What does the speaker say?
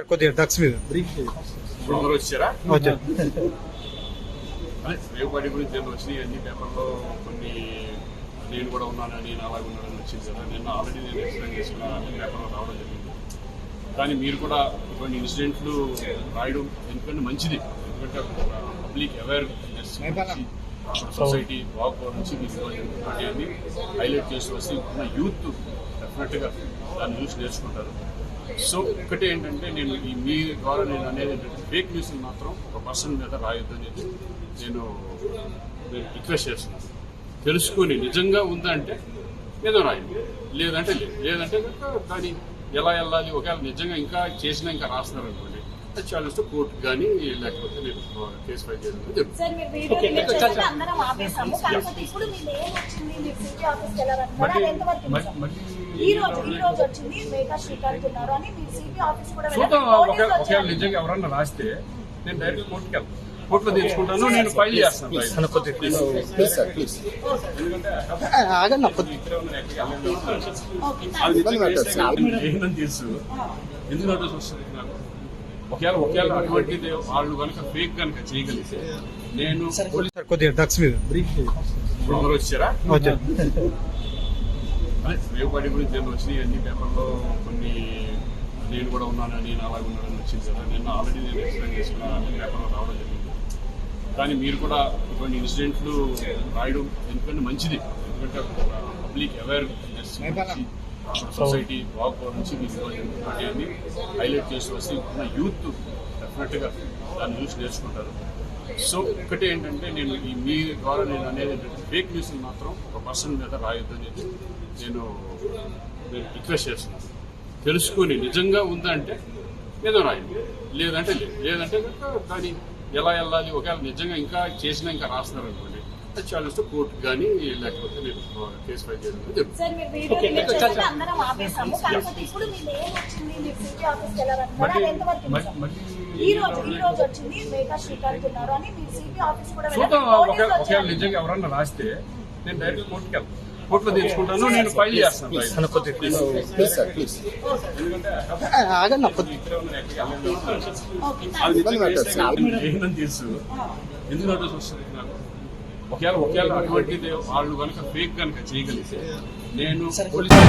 కొద్దిగా డ్రగ్స్ మీద అందరూ వచ్చారా? వచ్చారు. అదే రేవుపాటి గురించి నేను వచ్చినాయి అన్ని పేపర్లో కొన్ని నేను కూడా ఉన్నాను, నేను అలాగే ఉన్నానని వచ్చింది కదా. నిన్న ఆల్రెడీ నేను ఎక్స్ప్లెయిన్ చేసిన అన్ని పేపర్లో రావడం జరిగింది. కానీ మీరు కూడా ఇటువంటి ఇన్సిడెంట్లు రాయడం ఎందుకంటే మంచిది. ఎందుకంటే పబ్లిక్ అవేర్నెస్ సొసైటీ బాగుపో నుంచి మీరు అన్ని హైలైట్ చేసి వస్తే ఉన్న యూత్ డెఫినెట్గా దాన్ని చూసి నేర్చుకుంటారు. సో ఒకటి ఏంటంటే నేను మీ ద్వారా నేను అనేది ఏంటంటే ఫేక్ న్యూస్ మాత్రం ఒక పర్సన్ మీద రాయొద్దు అనేది నేను రిక్వెస్ట్ చేస్తున్నాను. తెలుసుకొని నిజంగా ఉందంటే ఏదో రాయండి, లేదంటే లేదంటే దాన్ని ఎలా వెళ్ళాలి. ఒకవేళ నిజంగా ఇంకా చేసినా ఇంకా రాస్తున్నారు అనుకోండి, చాలిస్తే కోర్టు కానీ లేకపోతే నేను కేసు ఫైల్ చేయడం చూద్దాం. ఒకవేళ నిజంగా ఎవరన్నా రాస్తే నేను డైరెక్ట్ కోర్టుకి వెళ్తాను, కోర్టులో తెచ్చుకుంటాను, నేను ఫైల్ చేస్తాను. ఏంటని తెలుసు ఎందుకు నోటీస్ వస్తుంది నాకు. ఒకవేళ అటువంటిది వాళ్ళు కనుక ఫేక్ కనుక చేయగలిగితే నేను కొద్దిగా డ్రగ్స్ మీద అందరూ వచ్చారా? వచ్చారు. అదే రేవుపాటి గురించి నేను వచ్చినాయి అన్ని పేపర్లో కొన్ని నేను కూడా ఉన్నాను, నేను అలాగే ఉన్నానని వచ్చింది కదా. నిన్న ఆల్రెడీ నేను ఎక్స్ప్లెయిన్ చేసిన అన్ని పేపర్లో రావడం జరిగింది. కానీ మీరు కూడా ఇటువంటి ఇన్సిడెంట్లు రాయడం ఎందుకంటే మంచిది. ఎందుకంటే పబ్లిక్ అవేర్నెస్ సొసైటీ బాగుపో నుంచి మీరు అన్ని హైలైట్ చేసి వస్తే ఉన్న యూత్ డెఫినెట్గా దాన్ని చూసి నేర్చుకుంటారు. సో ఒకటి ఏంటంటే నేను మీ ద్వారా నేను అనేది ఏంటంటే ఫేక్ న్యూస్ మాత్రం ఒక పర్సన్ మీద రాయొద్దు అనేది నేను రిక్వెస్ట్ చేస్తున్నాను. తెలుసుకొని నిజంగా ఉందంటే ఏదో రాయండి, లేదంటే లేదంటే దాన్ని ఎలా వెళ్ళాలి. ఒకవేళ నిజంగా ఇంకా చేసినా ఇంకా రాస్తున్నారు అనుకోండి, చాలిస్తే కోర్టు కానీ లేకపోతే నేను కేసు ఫైల్ చేయడం చూద్దాం. ఒకవేళ నిజంగా ఎవరన్నా రాస్తే నేను డైరెక్ట్ కోర్టుకి వెళ్తాను, కోర్టులో తెచ్చుకుంటాను, నేను ఫైల్ చేస్తాను. ఏంటని తెలుసు ఎందుకు నోటీస్ వస్తుంది నాకు. ఒకవేళ అటువంటిది వాళ్ళు కనుక ఫేక్ కనుక చేయగలిగితే నేను పోలీసు